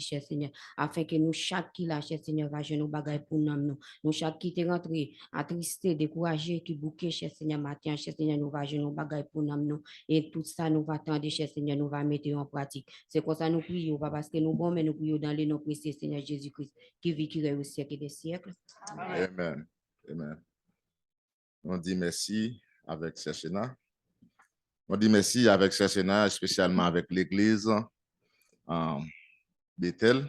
cher Seigneur, afin que nous chaque qui l'a, cher Seigneur, va nous bagaille pour nous. Nous chaque qui t'est rentré, attristé, découragé, qui bouquet, cher Seigneur, matin, cher Seigneur, nous va nous bagaille pour nous. Et tout ça, nous va attendre, cher Seigneur, nous va mettre en pratique. C'est comme ça nous prions, pas parce que nous bon, mais nous prions dans les noms précieux, Seigneur Jésus-Christ, qui vit, qui règne au siècle des siècles. Amen. Amen. On dit merci avec Séchéna. On dit merci avec Séchéna, spécialement avec l'Église Bethel,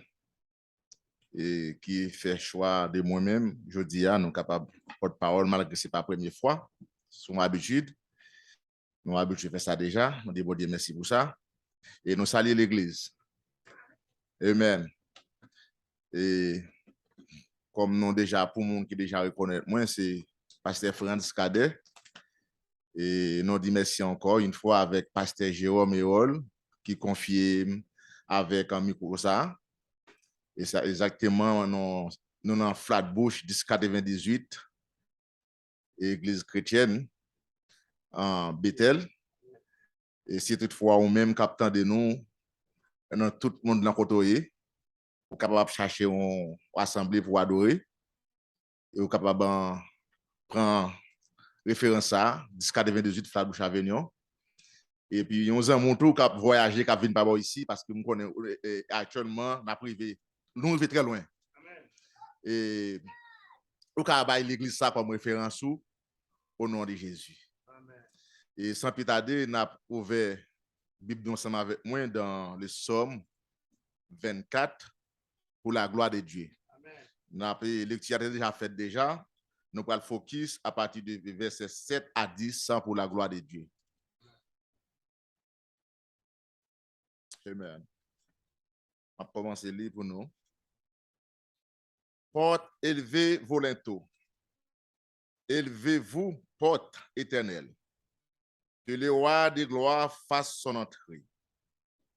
et qui fait choix de moi-même. Je dis à nous capables de porte-parole, malgré que ce n'est pas la première fois. C'est mon habitude. Nous avons habitué de faire ça déjà. On dit bon Dieu, merci pour ça. Et nous saluons l'Église. Amen. Et comme nous déjà, pour monde qui déjà reconnaît, moi, c'est Pasteur Franz Cadet. Et nous disons merci encore une fois avec Pasteur Jérôme Eol, qui confie avec un micro ça. Et ça, exactement, nous en Flatbush, 1098, Église chrétienne, en Bethel. Et si toutefois, ou même captant de nous, tout le monde dans le côté, vous capable de chercher une assemblée pour adorer. Et vous capable de prendre référence à 1098 Flatbush Avenue. Et puis, on a mon tour qui a voyagé, qui a venu par ici, parce que nous connaissons actuellement, nous vivons très loin. Amen. Et nous avons l'église ça comme référence au nom de Jésus. Amen. Et sans plus tarder, nous avons ouvert la Bible ensemble avec moi dans le Psaume 24 pour la gloire de Dieu. Amen. Nous avons lecture déjà faite déjà. Nous allons focus à partir de versets 7 à 10 pour la gloire de Dieu. Amen. On va commencer à lire pour nous. Porte élevée volento. Élevez-vous, porte éternelle. Que le roi de gloire fasse son entrée.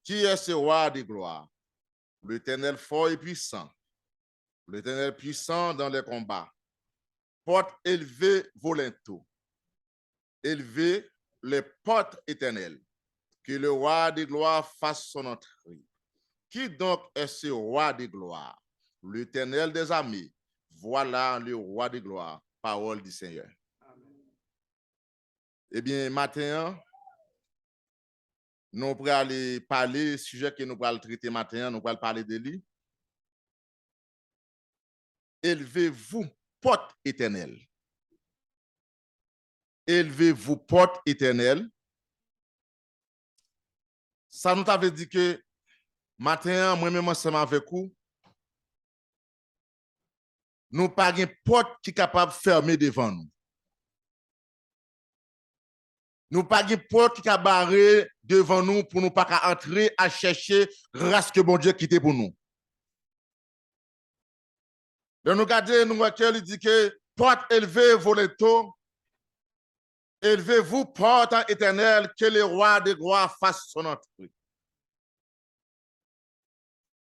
Qui est ce roi de gloire? L'Éternel fort et puissant. L'Éternel puissant dans les combats. Porte élevée volento. Élevez les portes éternelles. Que le roi de gloire fasse son entrée. Qui donc est ce roi de gloire? L'Éternel des armées. Voilà le roi de gloire. Parole du Seigneur. Amen. Eh bien, matin, nous allons aller parler, sujet que nous allons traiter matin, nous allons parler de lui. Élevez-vous, porte éternelle. Élevez-vous, porte éternelle. Ça nous avait dit que matin, moi-même ensemble avec vous, nous n'avons pas de porte qui est capable de fermer devant nous. Nous n'avons pas de porte qui est barrée devant nous pour nous pas entrer à chercher grâce que bon Dieu quitté pour nous. Donc nous regardons, nous voyons, il dit que porte élevée, volento, élevez-vous, porte éternelle, que le roi de gloire fasse son entrée.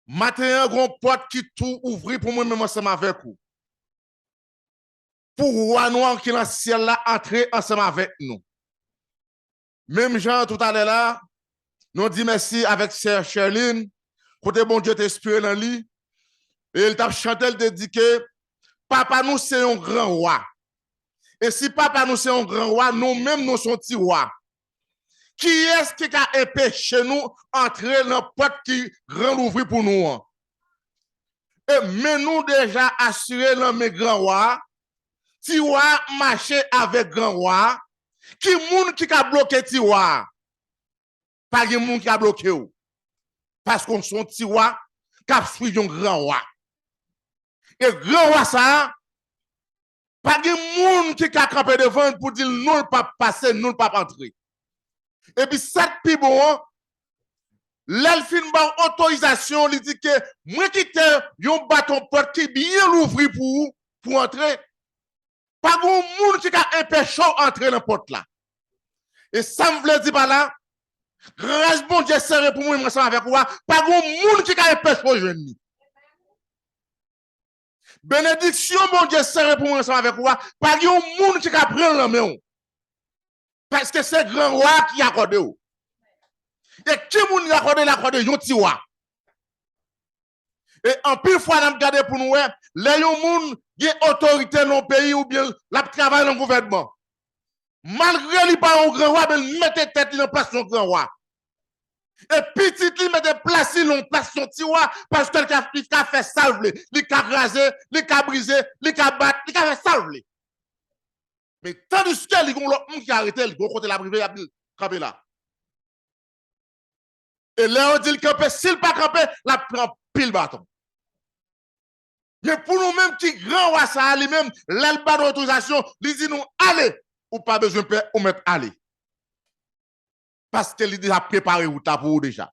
Matin, une porte qui tout ouvre pour moi-même ensemble avec vous. Pour roi noir qui est dans le ciel là, entrer ensemble avec nous. Même Jean, tout à l'heure là, nous dit merci avec Sœur Sherline, côté bon Dieu t'inspire dans lui. Et il t'a chanté, il t'a dit que papa nous c'est un grand roi. Et si papa nous c'est un grand roi, nous-mêmes nous sommes petits rois. Qui est-ce qui a empêché nous entrer dans la porte qui grand ouvrir pour nous? Et mais nous déjà assuré dans mes grands rois, si roi marcher avec grand roi, qui moun qui a bloqué ti roi? Pas de moun qui a bloqué ou. Parce qu'on sont ti roi qui a suivi un grand roi. Et grand roi ça, pas de moun qui a campé devant pour dire nous ne pas passer, nous ne pas entrer. Et puis cette pi bon, l'elfine ba autorisation, il dit que moi qui te yon bâton porte qui bien l'ouvrir pour entrer. Pas de moun qui a empêché entrer dans la porte là. Et ça me veut dire par là, grâce bon Dieu serré pour moi ensemble avec moi, pas de moun qui a empêché jeune. Bénédiction bon Dieu serré pour moi ensemble avec moi, pas de moun qui a prendre la main. Parce que c'est grand roi qui a accordé. Et qui moun accordé yon ti roi. Et en pile fois, nous regardons pour nous, les gens qui ont autorité dans le pays ou bien la travail dans le gouvernement. Malgré lui pas un grand roi, mais il mettait tête dans place son grand roi. Et petit, il mettait place dans place son petit roi parce que il a fait salver, il a rasé, il a brisé, il a battu, il a fait salver. Mais tandis que les gens qui a arrêté, ils ont côté la privée, ils ont campé là. Et là, on dit qu'il campe, s'il pas campé, la prend pile bâton. Mais pour nous-mêmes qui grand roi ça lui-même, l'alba d'autorisation, il dit nous allez, ou pas besoin de paix, ou mettre aller. Parce que il a préparé ou pour vous déjà.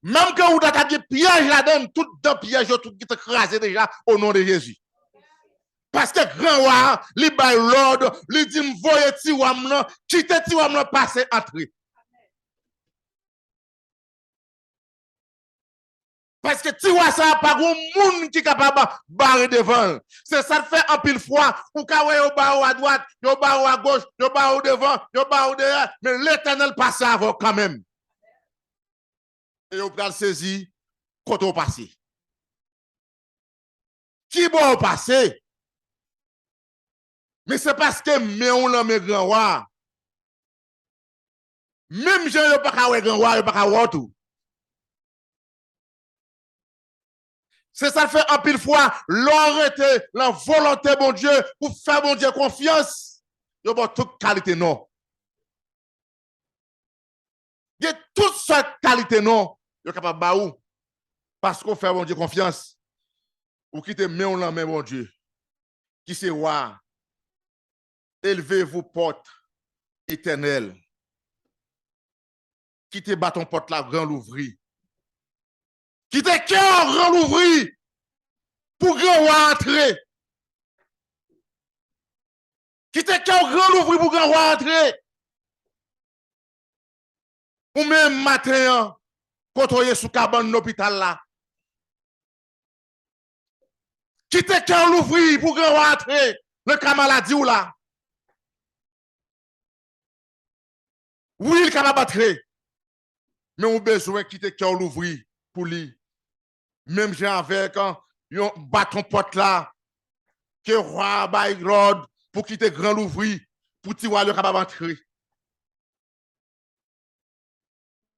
Même quand vous avez des pièges là-dedans, tout dans piège, tout qui écrasé déjà au nom de Jésus. Parce que grand roi, il bail l'ordre, il dit m'voyer ti wam nan, quitte ti wam nan passer entrer. Parce que tu vois ça, pas grand monde qui est capable de barrer devant. C'est ça fait en pile fois. Ou quand vous barre à droite, vous barre à gauche, vous barre devant, vous barre derrière. Mais l'éternel passe avant quand même. Et vous prenez saisi quand vous passez. Qui va passer? Mais c'est parce que on l'a mes grand roi. Même gens ne pas grand roi, ne pas voir tout. C'est ça fait en pile fois, l'arrêter la volonté bon Dieu pour faire bon Dieu confiance. Il y a toute qualité non. Il y a toutes sortes de qualités non. Il est capable de baou parce qu'on fait bon Dieu confiance. Ou quitter mais la main bon Dieu. Qui c'est roi. Élevez-vous porte éternelle. Quittez bâton porte la grand l'ouvrir. Quittez cœur grand l'ouvrir pour grand roi entrer. Quittez cœur grand l'ouvrir pour grand roi entrer. Ou même matin, quand on est sous cabane l'hôpital là. Quittez cœur l'ouvrir pour grand roi entrer. Le cas maladie ou là. Oui, il est capable d'entrer. Mais on a besoin de quitter cœur l'ouvrir pour lui. Même j'ai avec un bâton porte là, que roi bail l'ordre pour quitter grand l'ouvrir, pour tirer le capable d'entrer.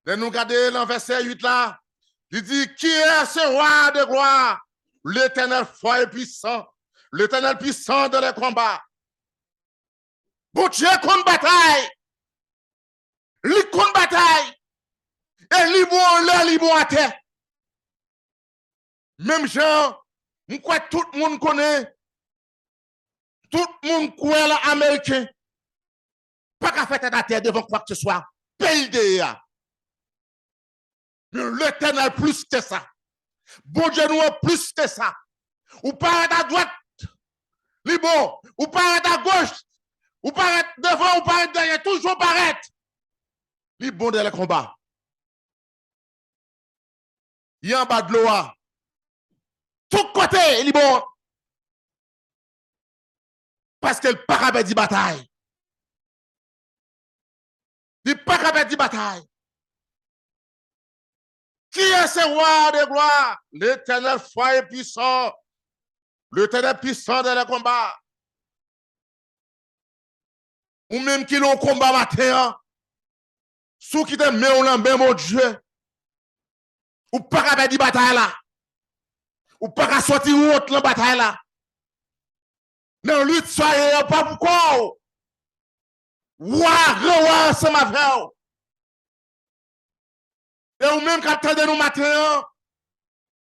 Et nous regardons dans verset 8 là, il dit, qui est ce roi de gloire? L'éternel fort et puissant, l'éternel puissant dans les combats. Bon Dieu contre bataille, lui contre bataille, et lui bon là, lui bon à terre. Même gens, je crois que tout le monde connaît, tout le monde croit l'Américain. Pas qu'à faire tête à terre devant quoi que ce soit. Pays de ya. Mais l'éternel plus que ça. Bon Dieu nous plus que ça. Ou pas à droite, li bon. Ou pas à gauche. Ou pas devant, ou pas derrière. Toujours paraître. Li bon dans le combat. Il y a en bas de l'eau. Tout côté, il est bon. Parce que le parabet dit bataille. Il parabet dit bataille. Qui est ce roi de gloire? L'éternel fort et puissant. L'éternel puissant dans le combat. Ou même qui l'ont combat matin. Sous qui te met au lambert, mon Dieu. Ou parabet dit bataille là. Ou pas qu'à sortir autre la bataille là. Non, lutte soyez pas pourquoi. Ouah, c'est ma frère. Et ou même quand de nous matin,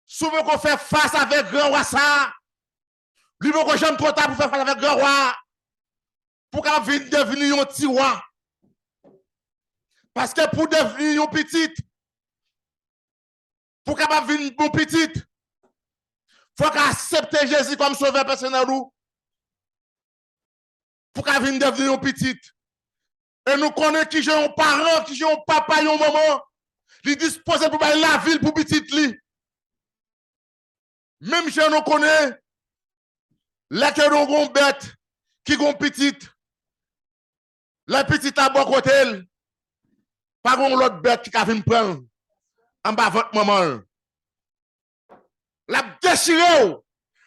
souvent qu'on fait face avec grand roi ça. Lui, qu'on j'aime trop tard pour faire face avec grand roi. Pour qu'on vienne devenir un petit roi. Parce que pour devenir un petit, pour qu'on vienne un petit, faut qu'accepter Jésus comme sauveur personnel. Pour qu'on vienne devenir un petit. Et nous connaissons qui j'ai un parent, qui j'ai un papa, un maman. Il dispose pour la ville pour petit li. Même si nous connaissons, là que nous avons bête, qui ont petite, la petite à bon côté, pas l'autre bête qui a venir prendre en bas votre maman. l'a déchiré,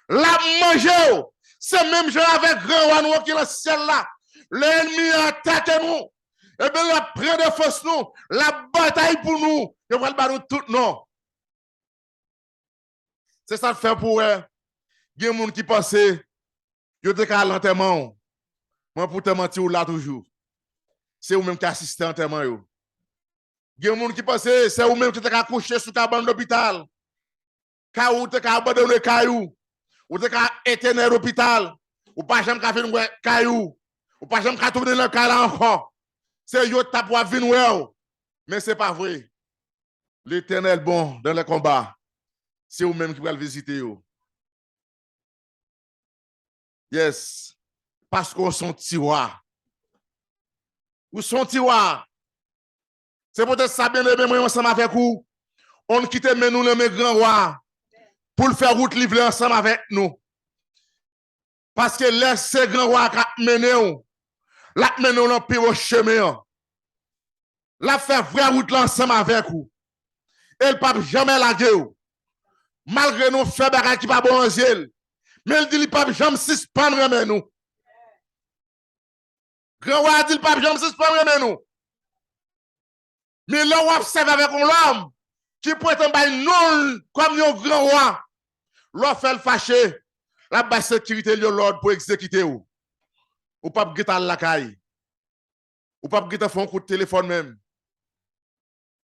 l'a mangé. C'est même gens avec grand roi qui est dans le ciel là. L'ennemi attaque nous. Et bien, la prend de force nous. La bataille pour nous. Et va le battre tout non. C'est ça que fait pour eux. Il y a des gens qui pensent, yo te ka l'enterrement. Moi pour te mentir là toujours. C'est vous même qui assistez à l'enterrement yo. Il y a des gens qui pensent, c'est vous même qui te ka coucher sous cabane d'hôpital. Ka ou te ka abandonner caillou. Ou te ka éteindre l'hôpital. Ou pas jamais ka faire caillou. Ou pas jamais ka tourner le caillou encore. C'est yo t'a pour venir. Mais c'est pas vrai. L'Éternel bon dans le combat. C'est vous même qui va le visiter yo. Yes. Parce qu'on son tiroir. Ou son tiroir. C'est peut-être ça bien aimé moi ensemble avec vous. On quitte nous le grand roi pour le faire route livrer ensemble avec nous. Parce que laisse ce grand roi qui mené la mené dans pire chemin. La fait vraie route ensemble avec vous. Elle pas jamais laguer. Malgré nous fait bagarre qui pas bon ciel. Mais il dit il pas jamais suspendre mais nous. Grand roi dit il pas jamais suspendre mais nous. Mais là on observe avec l'homme qui peut être un non comme un grand roi. L'on fait le fâché. La basse sécurité de l'ordre pour exécuter ou. Ou pas guetter la caille. Ou pas guetter faire un coup de téléphone même.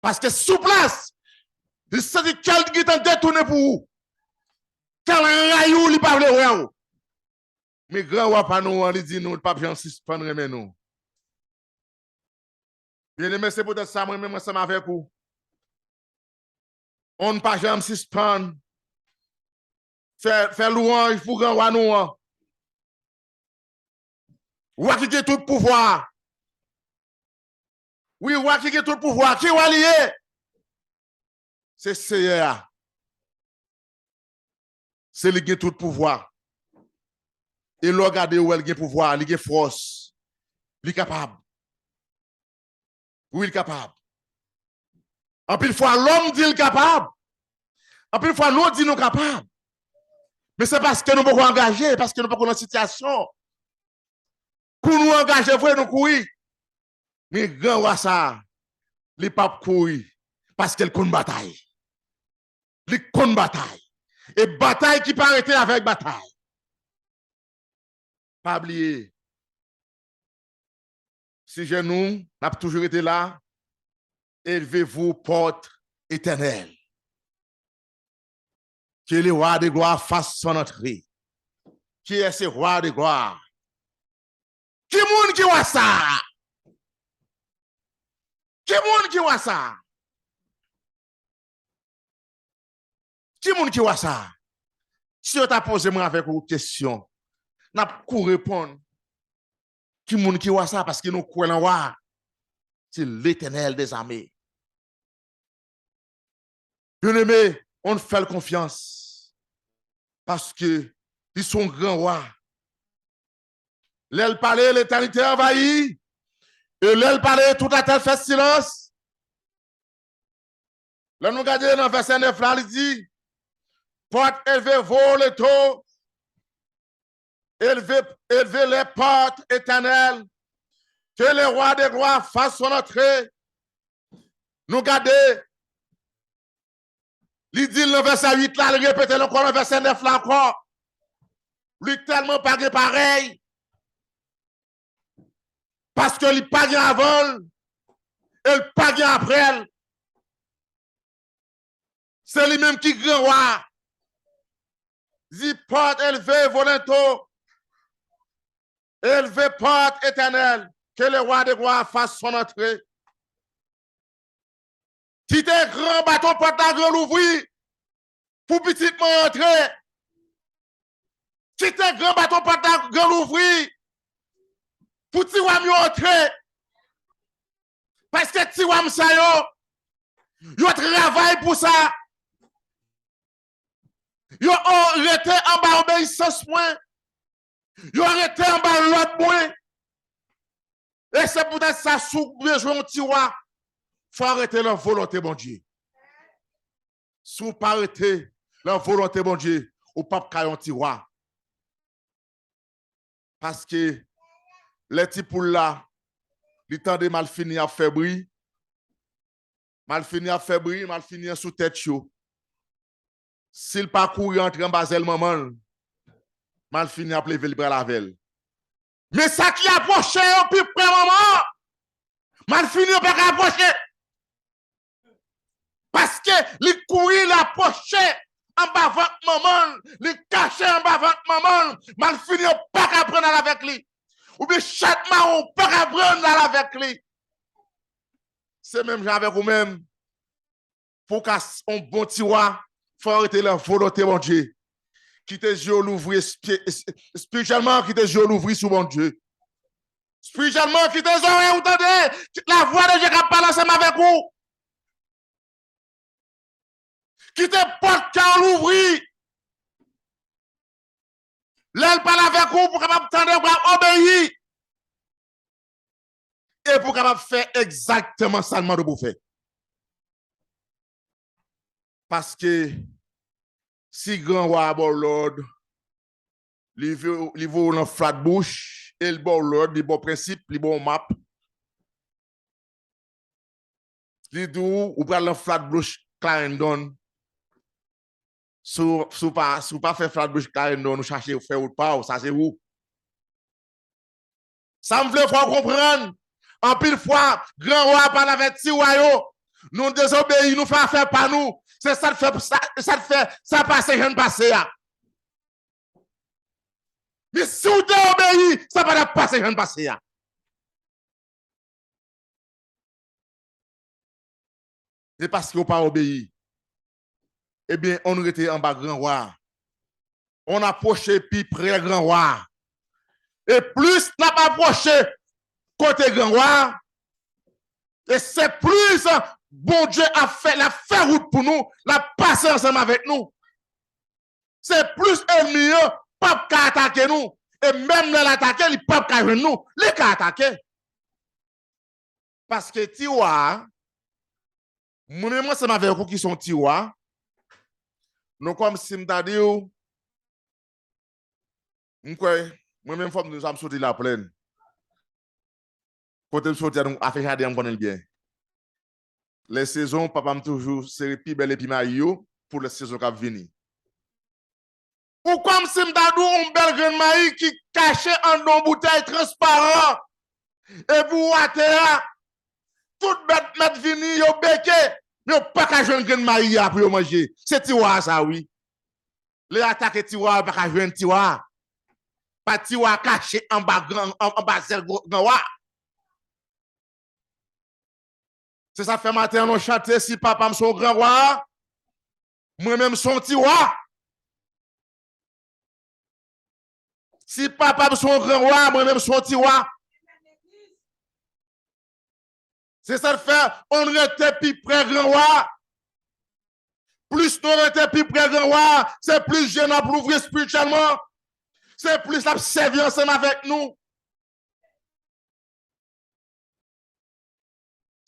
Parce que sous place, il se dit quel guetter détourné pour vous. Quel rayou il pas vle. Mais grand roi pas nous, on dit nous pas bien suspendre mais nous. Bien aimé, c'est peut-être ça moi même ensemble avec vous. On ne pas jamais suspendre. Faire louange pour grand roi nous. Roi qui a tout pouvoir. Oui, roi qui a tout pouvoir. Qui va lier? C'est Seigneur. C'est lui qui a tout pouvoir. Et le regarder où il a pouvoir, il a force. Il est capable. Oui, il est capable. En plus, fois, l'homme dit qu'il est capable. En plus, fois, nous dit nous capables. Mais c'est parce que nous ne pouvons pas engager, parce que nous ne pouvons pas dans situation. Pour nous engager, il faut nous courir. Mais grand roi ça, il pas courir parce qu'il connaît bataille. Il connaît bataille. Et bataille qui peut arrêter avec bataille. Pas oublier. Si je nous, n'a toujours été là, élevez-vous porte éternelle. Que le roi de gloire fasse son entrée. Qui est ce roi de gloire? Qui moun qui voit ça? Qui moun qui voit ça? Qui moun qui voit ça? Si on t'a posé moi avec une question, n'a pas répondre. Qui moun qui voit ça parce que nous croyons roi. C'est l'Éternel des armées. Bien-aimé, on fait confiance parce que ils sont grands rois. L'elle parlait, l'éternité envahit. Et l'elle parlait, tout à terre fait silence. Là, nous regardons dans le verset 9, là, il dit, porte élevée, vaut le taux, élevez les portes éternelles, que le roi des gloires fasse son entrée. Nous regardons, il dit dans le verset 8, là, il répète encore le verset 9, là encore. Lui, tellement pas pareil. Parce que il pas avant, elle pas après elle. C'est lui-même qui grand roi. Dit porte élevée volonto, élevée porte éternelle, que le roi des rois fasse son entrée. Quittez grand bâton porte la grande ouvrir pour petitement entrer. Quittez grand bâton porte la grande ouvrir pour tiwam yo entrer. Parce que tiwam sa yo travaille pour ça. Yo arrêté en bas obéissance point. Yo arrêté en bas l'autre point. Et c'est peut-être ça sous besoin tiwa. Faut arrêter la volonté, mon Dieu. Sous pas arrêter la volonté, bon Dieu, ou pas qu'à un tiroir. Parce que les petits poules là, le temps de mal fini à fébrile, mal fini sous tête chaud. S'il pas courir entre en basel maman, mal fini à lever le bras la velle. Mais ça qui approche au plus près maman, mal fini pas approcher. Parce que les courir l'approche en bas avec maman, les cacher en bas avec maman, mal fini pas apprendre avec lui. Ou bien chaque marron pas apprendre avec lui. C'est même avec vous-même. Pour qu'un bon tiroir, il faut arrêter la volonté, mon Dieu. Qui tes yeux l'ouvrir spirituellement, qui tes yeux l'ouvrir sous mon Dieu. Spirituellement, qui tes oreilles entendez la voix de Dieu qui parle ensemble avec vous. Qui tes portes qui l'ouvrir. L'aile parle avec vous pour capable tendre pour obéir. Et pour capable faire exactement ça de vous faire. Parce que si grand roi bon l'ordre, il veut dans flat bouche, et le bon l'ordre, le bon principe, le bon map. Il dit ou prend le flat bouche Clarendon. Sous pas faire flat bouche Clarendon, nous chercher faire ou pas, ça c'est où? Ça me fait faut comprendre. En pile fois, grand roi parle avec petit royaume. Nous désobéissons, nous faisons affaire par nous. C'est ça te fait, ça passe, je ne passe. Mais si vous désobéissez, ça va pas passer, je ne passe. C'est parce que vous pas obéi. Eh bien, on était en bas grand roi. On approchait puis près grand roi. Et plus n'a pas approché côté grand roi, et c'est plus bon Dieu a fait route pour nous, la passer ensemble avec nous. C'est plus ennemi, pas qu'à attaquer nous. Et même dans l'attaquer, il pas qu'à jouer nous, les qu'à attaquer. Parce que Tiwa, moi c'est ma verre qui sont Tiwa. Nous comme si m'ta dit moi-même faut nous sommes sortis la plaine. Côté sortir donc a fait jardin on connaît bien. Les saisons papa me toujours c'est pi belle et pi maillot pour les saisons qui venir. Ou comme si m'ta dit un bel grain de maïs qui caché en une bouteille transparent et pour water toute bête mettre vini yo béké mais pas qu'à jouer un grain de maïs pour manger. C'est tiwa ça oui. Les attaques tiwa pas qu'à jouer un tiwa. Pas tiwa caché en bas grand. C'est ça fait matin on chanter si papa me son grand roi. Moi-même son tiwa. Si papa me son grand roi, moi-même son tiwa. C'est ça le fait, on rete plus près grand roi. Plus on rete plus près grand roi, c'est plus jeune à l'ouvrir spirituellement. C'est plus la servir ensemble avec nous.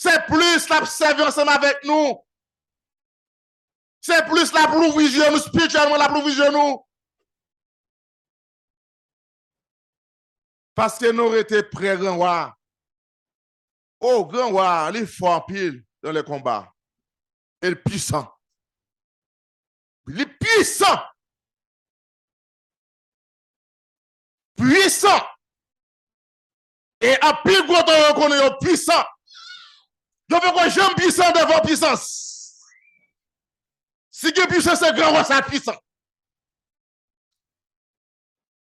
C'est plus la servir ensemble avec nous. C'est plus la provision nous spirituellement, la provision nous. Parce que nous étions près grand roi. Oh, grand roi, il est fort pile dans les combats. Il est puissant. Il est puissant. Puissant. Et à plus gros on reconnaît puissant. Je veux que j'aime puissant devant puissance. Si que puissance c'est grand roi, c'est puissant.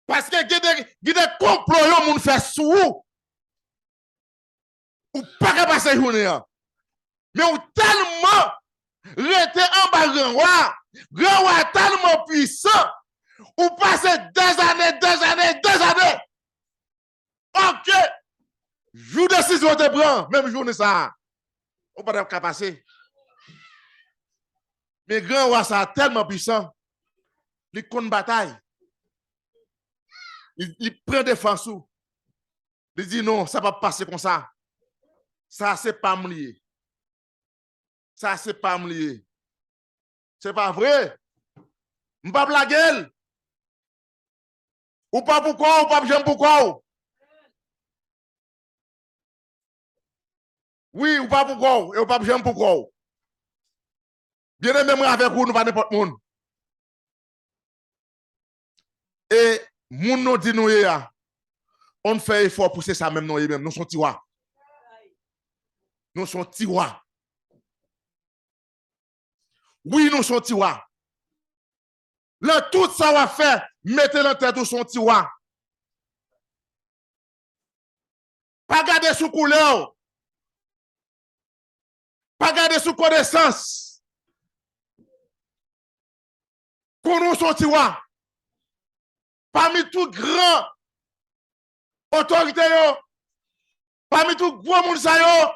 Parce que il y a des complots qui ont fait sous ou pas qu'à passer journée. Mais ou tellement rete en bas grand roi tellement puissant, ou passer des années. Ok, jour de 6 jours te prend, même journée ça, on pas qu'à passer. Mais grand roi ça tellement puissant, il compte bataille. Il prend défense. Il dit non, ça va passer comme ça. Ça, c'est pas me ça, c'est pas me lié. C'est pas vrai. M'pas blaguer. Ou pas pourquoi, ou pas j'aime pourquoi. Oui, ou pas pourquoi, et ou pas j'aime pourquoi. Bien aimé, moi avec vous, nous pas n'importe monde. Et moun nous dit nous ya, on fait effort pour ça même nous même, nous sommes tiwa. Nous sommes tiwa. Oui, nous sommes tiwa. Le tout ça va faire, mettez dans tête où son tiwa. Pas garder sous couleur. Pas garder sous connaissance. Qu'on nous son tiwa. Parmi tout grand autorité yo, parmi tout gros monde sa yo,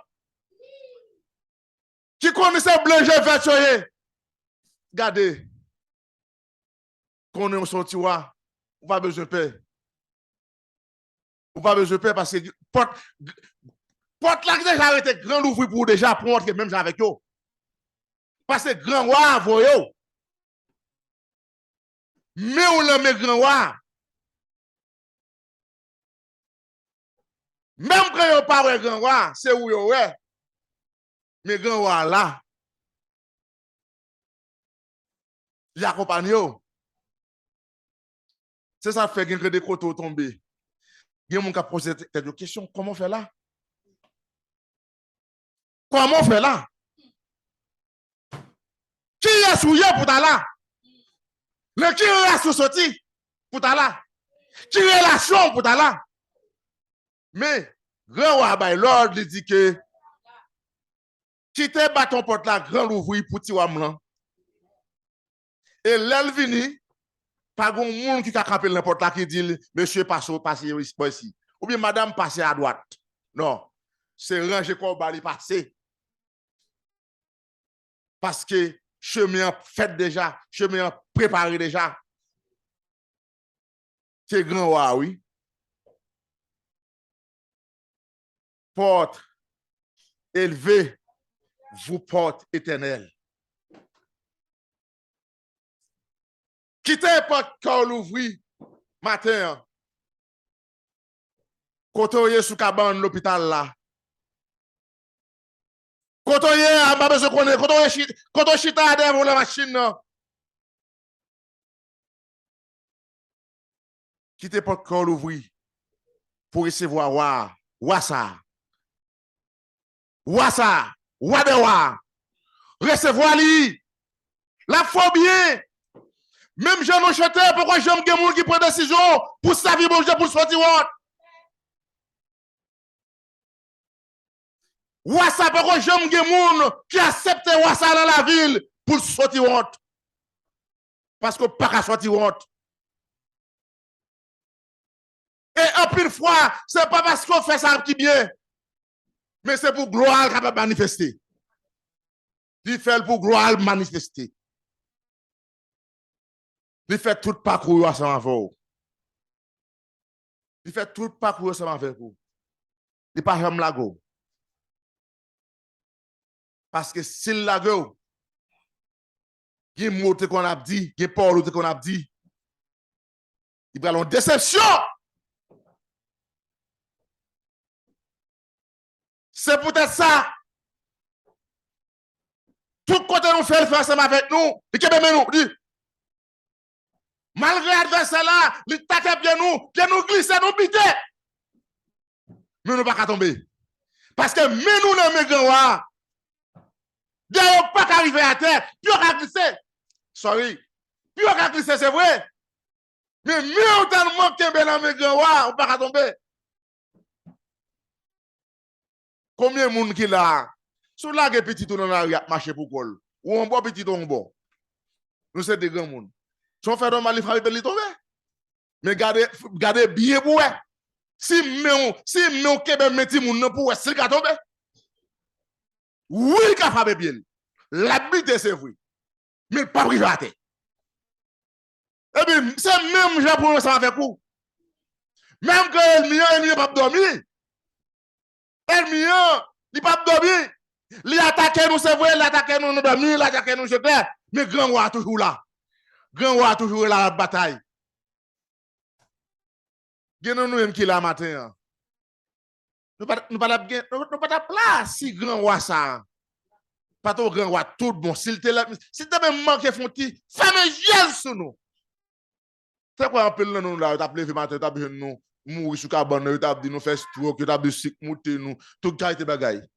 qui connaissait blanche vert. Regardez. Qu'on nous son tiwa, ou pas besoin de paix. Ou pas besoin de paix parce que porte là qui déjà arrêté grand ouvrir pour déjà prendre même avec eux. Parce que grand roi voyo. Mais on le met grand roi. Même quand on parle grand roi, c'est où yo ouais. Mais grand roi là. Il accompagne yo. C'est ça fait que des côtés tombés. Il y a mon qui a posé des questions. Comment faire là? Comment faire là? Qui est souillé pour ta là? Le qui est sorti pour ta là? Qui relation pour ta là? Mais, grand roi, l'ordre dit que qui te bâton porte la grand ouvrir pour ti wam. Et l'elle vini, pas grand monde qui a campé n'importe là qui dit, monsieur passez ici. Ou bien madame passez à droite. Non. C'est ranger comme bali passer. Parce que chemin fait déjà, chemin préparé déjà. C'est grand roi, oui. Porte élevée, vous porte éternelle. Quittez pas quand l'ouvri matin. Quand on est sous cabane l'hôpital là. Quand on est à ma besoin connaître, quand on chita devant la machine. Quittez pas quand l'ouvri pour recevoir wassa. Wassa, wadewa. Recevoir li. La faut bien. Même Jean Nocheté, pourquoi j'aime que moun qui prend décision pour sa vie, bon Dieu, pour sortir. Wassa, pourquoi j'aime que moun qui accepte Wassa dans la ville pour sortir. Parce que pas qu'à sortir. Et en plus fois, c'est pas parce qu'on fait ça qui bien, mais c'est pour gloire qu'on va manifester. Il fait pour gloire manifester. Il fait tout parcours ensemble avec vous. Il fait tout parcours ensemble avec vous. Il n'est pas jamais la go. Parce que s'il la go, il y a des mots qu'on a dit, il y a des paroles qu'on a dit, il va y avoir une déception. C'est peut-être ça. Tout côté nous fait le ensemble avec nous. Et que nous dit. Malgré l'adversaire là, il tape bien nous glisser, nous piter. Mais nous pas qu'à tomber. Parce que mais nous ne mettons pas. D'ailleurs, pas qu'à arriver à terre, puis on va glisser. Sorry. Puis on va glisser, c'est vrai. Mais mieux tellement que ben dans mettons pas, on pas qu'à tomber. Combien de monde qui là? Sous la petit tout dans la marché pour col. Ou on boit petit on bon. Nous c'est des grands monde. Si on fait un mal, il faut tomber. Mais gardez bien pour eux. Si on kebe metti moun pour eux, c'est tomber. Oui, il frappe bien. L'habitude c'est vrai. Mais pas privaté. Et bien, c'est même j'ai pour ça avec vous. Même que il n'est pas dormir. Il pas dormir. Il attaque nous, c'est vrai, il attaque nous, nous dormir, il attaque nous, c'est clair. Mais grand roi toujours là. grand roi toujours la bataille. Gen nous même qui la matin. Nous pas place si grand roi ça. Pas ton grand roi tout bon s'il te même manqué fonti, femme gel sur nous. C'est quoi appelle nous là, t'as levé matin, t'as besoin nous mourir sous cabane, t'as dit nous faire stroke, t'as dit sick monter nous, tout qualité bagaille.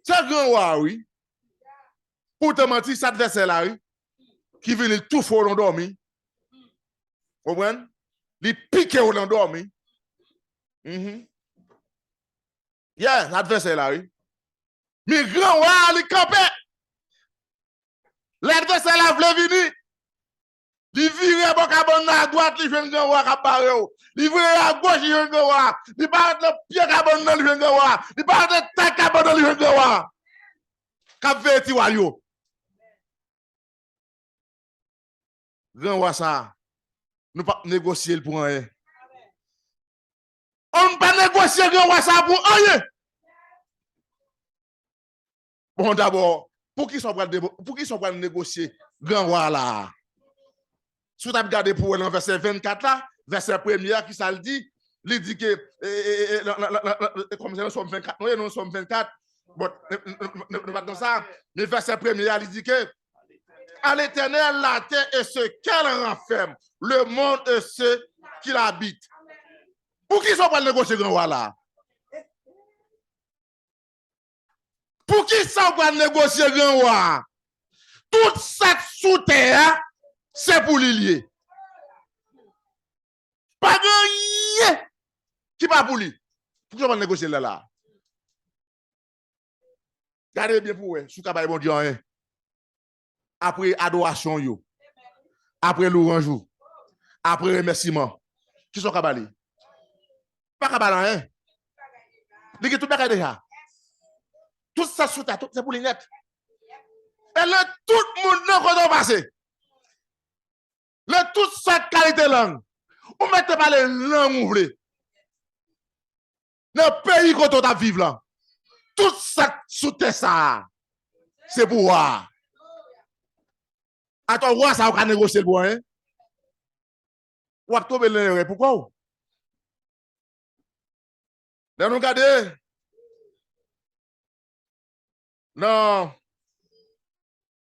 C'est grand roi oui. Pour te mentir, ça adversaire là, qui vient tout fort dans dormi. Vous comprenez? Il pique dans dormi. Yeah, l'adversaire là, oui. Mais grand roi, il campé. L'adversaire là voulait venir. Il vire à droite, il vient grand roi qui parle. Il vire à gauche, il vient grand roi. Il parle de pied qui il vient grand roi. Il parle de tête qui il vient grand roi. Cap veti wayo. Grand roi ça, nous pas négocier pour rien. On ne pas négocier grand roi ça pour rien. Bon d'abord, pour qui sont pas négocier grand roi là? Si tu as regardé pour le verset 24 là, verset 1er qui ça le dit, il dit que comme nous sommes 24, nous sommes 24. Bon, nous pas dans ça, mais verset 1er il dit que à l'Éternel la terre et ce qu'elle renferme, le monde et ceux qui l'habitent. Pour qui sont pas négocier grand roi là? Pour qui sont pas négocier grand roi? Tout ça sous terre, c'est pour l'ilier. Pas de rien qui pas pour lui. Pour qui sont pas négocier là? Gardez bien pour vous, sous cabane bon Dieu hein. Après adoration yo, après louange, après remerciement, qui sont cabalés? Pas cabalé hein? Dit tout bagay déjà. Tout ça sous ta c'est pour les net. Et là tout le monde non qu'on passer. Le tout ça qualité langue. On mette pas les langues ouvrées. Le pays qu'on t'a vivre là. Tout ça sous ça. C'est pour voir. Attends, roi, ça va négocier le bois, hein? Ou à tomber le pourquoi? Là, nous regardez. Non.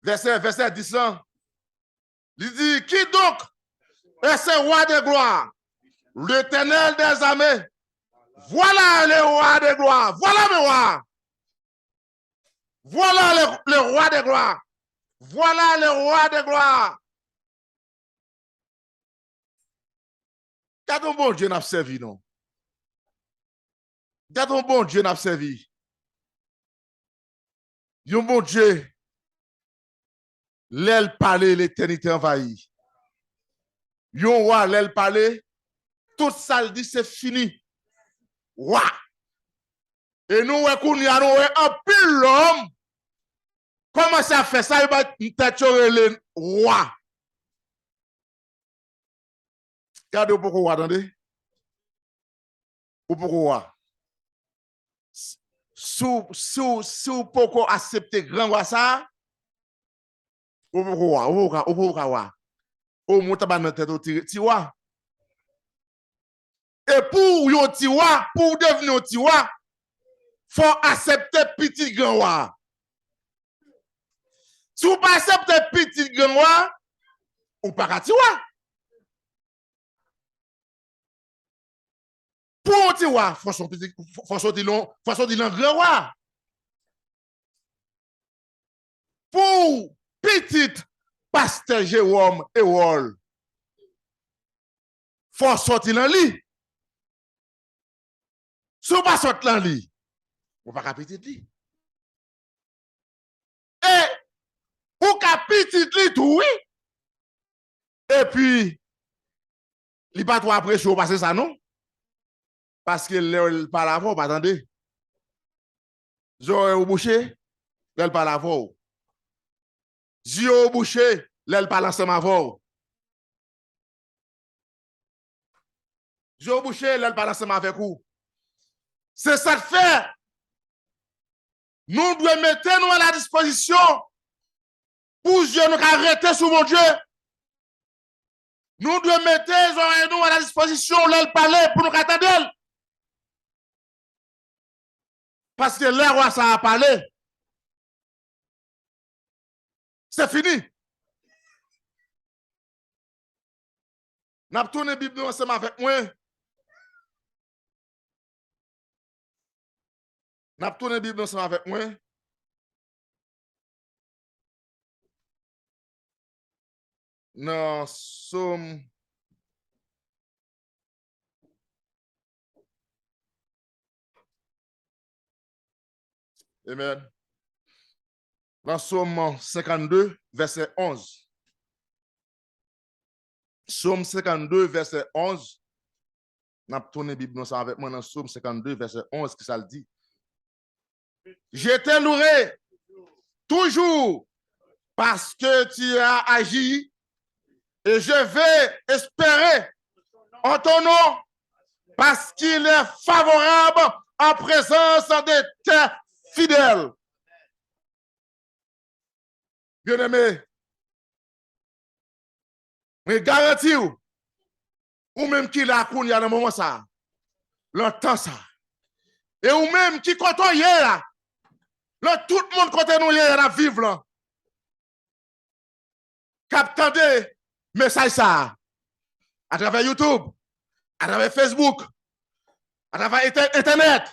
Verset 10 ans. Il dit, qui donc est ce roi de gloire? L'Éternel des armées. Voilà le roi de gloire. Voilà le roi. Voilà le roi de gloire. Voilà le roi de gloire. Quand un bon Dieu n'a servi, non? Quand un bon Dieu n'a servi. Un bon Dieu, l'aile parler, l'éternité envahie. Un roi, l'aile parler, tout ça le dit, c'est fini. Roi. Et nous, on a un pile l'homme. Comment ça fait ça? Il va t'attirer le roi. Regardez pourquoi, attendez. Pourquoi? Si pourquoi accepter grand roi ça? Pourquoi? Au moins, tu vas tête tiwa. Et pour yon tiwa, pour devenir tiwa, faut accepter petit grand roi. Si vous pas accepter petit grand roi, ou pas tiwa. Pour un tiwa, faut sortir grand roi. Pour petit pasteur Jérôme et Wall, faut sortir dans lit. Si vous pas sortir dans lit, vous pas petit lit. Et ou ka petit lit tout oui. Et puis il pas trop après chaud passer ça non? Parce que le par la voix, attendez. J'aurais au boucher, l'elle par la voix. J'ai au boucher, l'elle par ensemble avant. J'ai au boucher, l'elle par ensemble avec vous. C'est ça de fait. Nous devons mettre nous à la disposition pour Dieu nous arrêter sur mon Dieu Nous devons mettre les oreilles nous à la disposition, leur parler pour nous attendre. Parce que l'air où ça a parlé, c'est fini. N'a tourné la Bible ensemble avec moi. N'a tourné la Bible ensemble avec moi. Dans Somme. Amen. Dans Somme 52, verset 11. Somme 52, verset 11. N'a tourné la Bible ensemble avec moi dans Somme 52, verset 11, qui ça le dit. Je te louerai toujours parce que tu as agi et je vais espérer en ton nom parce qu'il est favorable en présence de tes fidèles. Bien-aimé, mais garantis ou même qui l'a connu à un moment ça, l'entend ça. Et ou même qui compte hier là, tout le monde compte nous hier à vivre là. Captez message ça à travers YouTube, à travers Facebook, à travers Internet.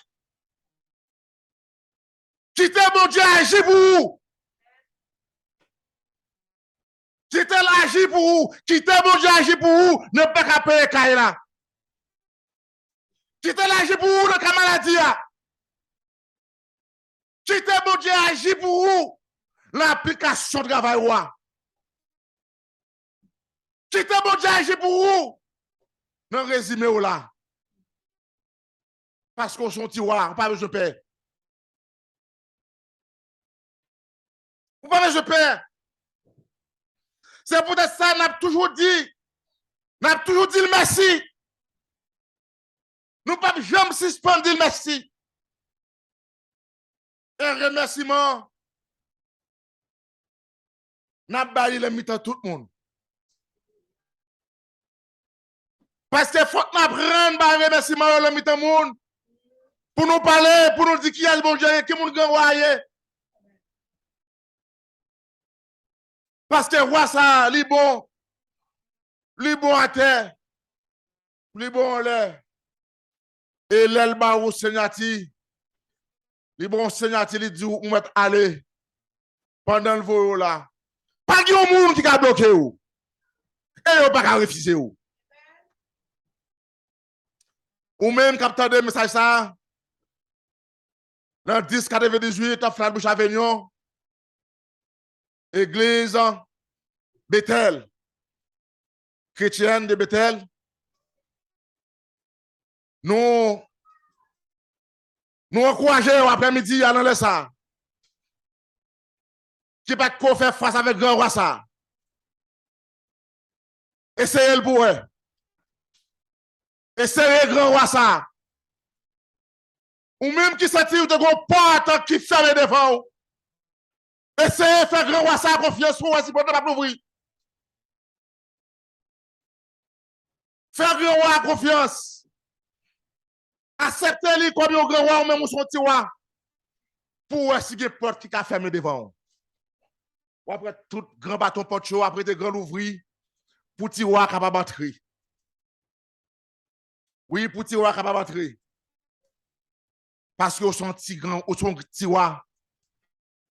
Quittez mon Dieu agir pour vous. Quittez l'agir pour vous. Quittez mon Dieu agir pour vous. Ne pas qu'à payer caille là. Quittez l'agir pour vous dans la maladie là. Quittez mon Dieu agir pour vous. L'application de travail roi. Quittez mon Dieu agir pour vous. Dans le résumé là. Parce qu'on sont tiroirs, on pas besoin de paix. On pas besoin de paix. C'est pour ça qu'on a toujours dit le merci. Nous ne pouvons jamais suspendre le merci. Un remerciement, nous avons baillé le mi-temps tout le monde. Parce qu'il faut que nous apprenions un remerciement le mi-temps monde pour nous parler, pour nous dire qui est le bon Dieu, qui est le grand roi. Parce que roi ça, li bon à terre, li bon en l'air. Et l'elba ou seignati, li bon seignati, li dit ou met aller pendant le vol là. Pas de monde qui a bloqué ou. Et ou pas qu'à refuser ou. Ou même capteur de message ça, dans 10 98 à Flatbush Avenue, église Bethel, chrétienne de Bethel. Nous encourageons après-midi à dans ça. Qui pas qu'on faire face avec grand roi ça. Essayez le pour eux. Essayez grand roi ça. Ou même qui s'attire de gros porte qui ferme devant vous. Essayez de faire grand roi ça confiance pour vous si vous ne pas l'ouvrir. Faire grand roi confiance. Acceptez-le comme un grand roi ou même son petit roi. Pour si il y a une porte qui a fermé devant vous. Ou après tout grand bâton porte chaud, après des grands ouvrir, pour petit roi capable d'entrer. Oui, pour petit roi capable d'entrer. Parce que son petit grand, ou son petit roi,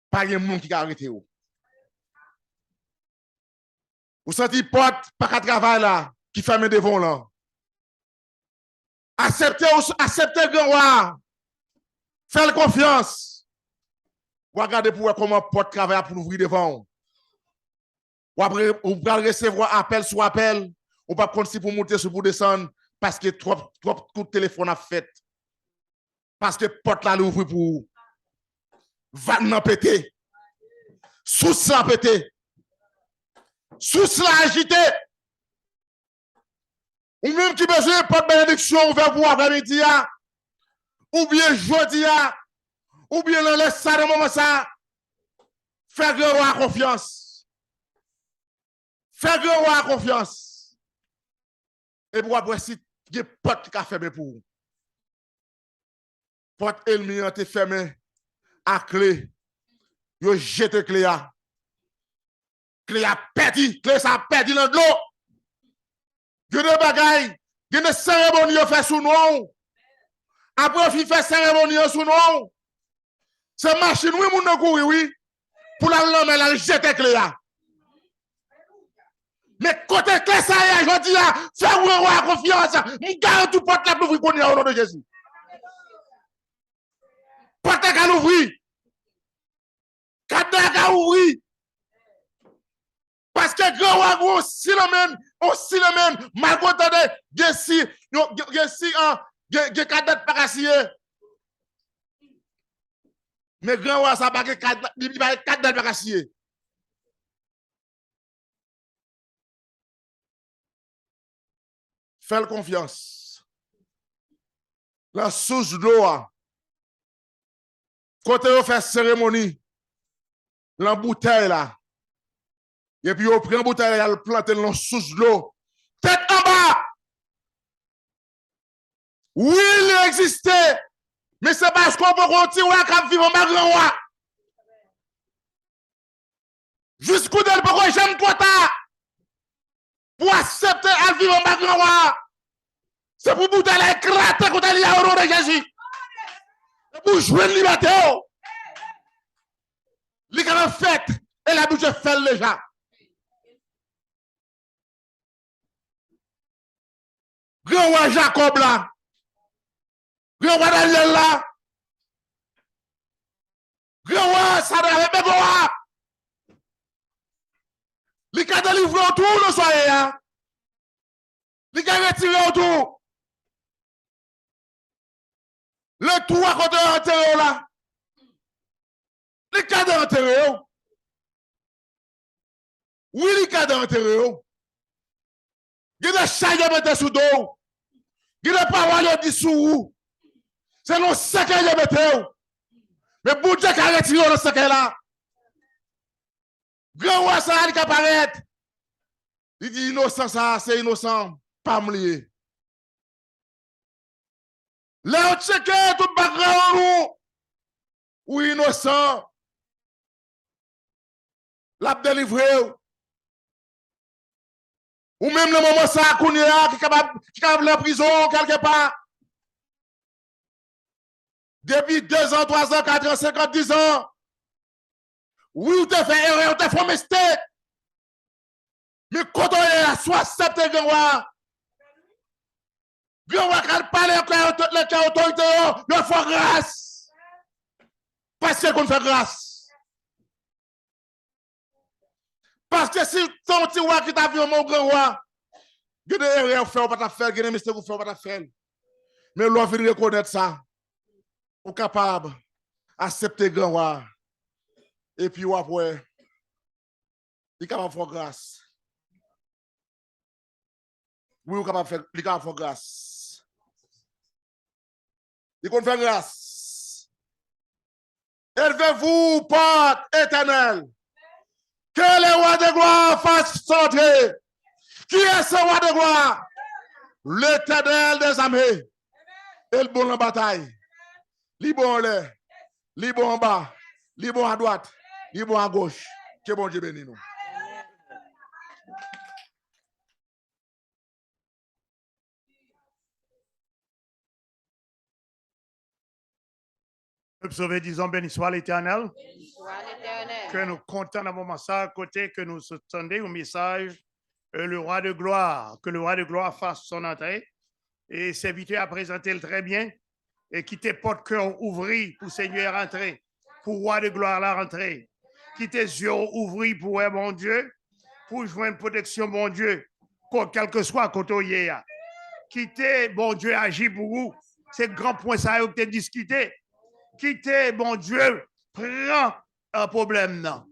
pas de monde qui a arrêté. Ou senti porte, pas qu'à travail là, qui ferme devant là. Acceptez grand roi. Faites confiance. Ou regardez pour voir comment porte travail pour ouvrir devant. Ou après, vous pouvez recevoir appel sur appel. Ou pas compte si pour monter, si pour descendre, parce que trop coup de téléphone a fait. Parce que porte là l'ouvre pour vous. Va n'en péter. Sous ça péter. Sous cela agité. Ou même qui besoin de porte bénédiction ouvert pour après-midi. Ou bien jeudi. Ou bien le laisse ça dans moment ça. Fais grand roi confiance. Fais grand roi confiance. Et pour après, si il y a porte qui a fermé pour vous. Porte ennemi a été fermé à clé. Yo jette clé à. Clé a perdu. Clé ça a perdu dans l'eau. Il y a des bagailles. Il y a des cérémonies fait sous nous. Après, il fait cérémonie sous nous. C'est machine, oui, mon courir, oui. Pour la lame, elle a jeté clé à. Mais côté clé ça y est, je dis là, fais-moi confiance. Je garde tout porte là pour vous connaître au nom de Jésus. Porte qu'à l'ouvrir. Cadre qu'à ouvrir. Parce que grand ou aussi le même, malgré que Gessi, cadre pas cassé. Mais grand ou ça pas cadre pas cassé. Fais confiance. La source de l'eau, quand on fait cérémonie, la bouteille là, et puis on prend la bouteille et on plante dans la source de l'eau. Tête en bas. Oui, il existait, mais c'est parce qu'on peut continuer à vivre en grand roi. Jusqu'où d'elle peut j'aime toi pour accepter à vivre en grand roi. C'est pour bouteille là éclater quand elle y a au nom de Jésus. Pour jouer une liberté. Les gars fait et la bouche fait déjà. Grand roi Jacob là. Grand roi Daniel là. Grand roi Sadra Begoa. Les gars délivré autour le soir. Les gars retiré autour. Le tout à côté enterré là. Les gars enterré. Oui, les gars enterré. Il y a des chats qui mettent sous dos. Il y a des paroles qui sous. C'est le secret qui mettent. Mais pour Dieu qui a retiré le secret là. Grand roi ça qui apparaît. Il dit innocent ça, c'est innocent. Pas me lier. Là, on check tout background. Oui, innocent. L'a délivré. Ou même le moment ça, qui est capable de la prison quelque part. Depuis 2 ans, 3 ans, 4 ans, 5 ans, 10 ans. Oui, ou te fait erreur, ou te fait mistake. Mais quand on est à 60 grand roi, quand on parle avec l'autorité, il faut grâce. Parce qu'on fait grâce. Parce que si ton petit roi qui t'a vu mon grand roi, il y a des erreurs fait, on va pas faire, il y a des mystères fait, on va pas faire. Mais l'on veut reconnaître ça. On est capable d'accepter grand roi. Et puis après, il est capable de faire grâce. Oui, il est capable de faire grâce. Il peut faire grâce. Élevez-vous, porte éternelle. Que le roi de gloire fasse sortir. Qui est ce roi de gloire? L'éternel des armées. Et le bon en bataille. Li bon en l'air. Li bon en bas. Li bon à droite. Li bon à gauche. Que bon Dieu bénisse nous. Sauvé, disons, béni soit l'Éternel. Que nous comptons dans le moment ça, à côté que nous entendons au message, le roi de gloire, que le roi de gloire fasse son entrée. Et serviteur a présenté le très bien. Et qui tes porte cœur ouvri pour Seigneur rentrer, pour roi de gloire la rentrer. Qui tes yeux ouvris pour mon Dieu, pour joindre protection, bon Dieu, quel que soit côté où il y a. Qui tes, bon Dieu, agit pour vous. C'est grand point ça que tu as discuté. Quittez, bon Dieu, prend un problème. Non.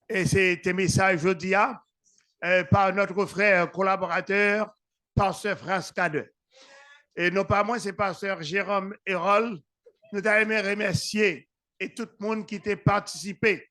Et c'est tes messages aujourd'hui par notre frère collaborateur, pasteur Frascade. Et non pas moi, c'est pasteur Jérôme Hérol. Nous t'aimons remercier et tout le monde qui t'a participé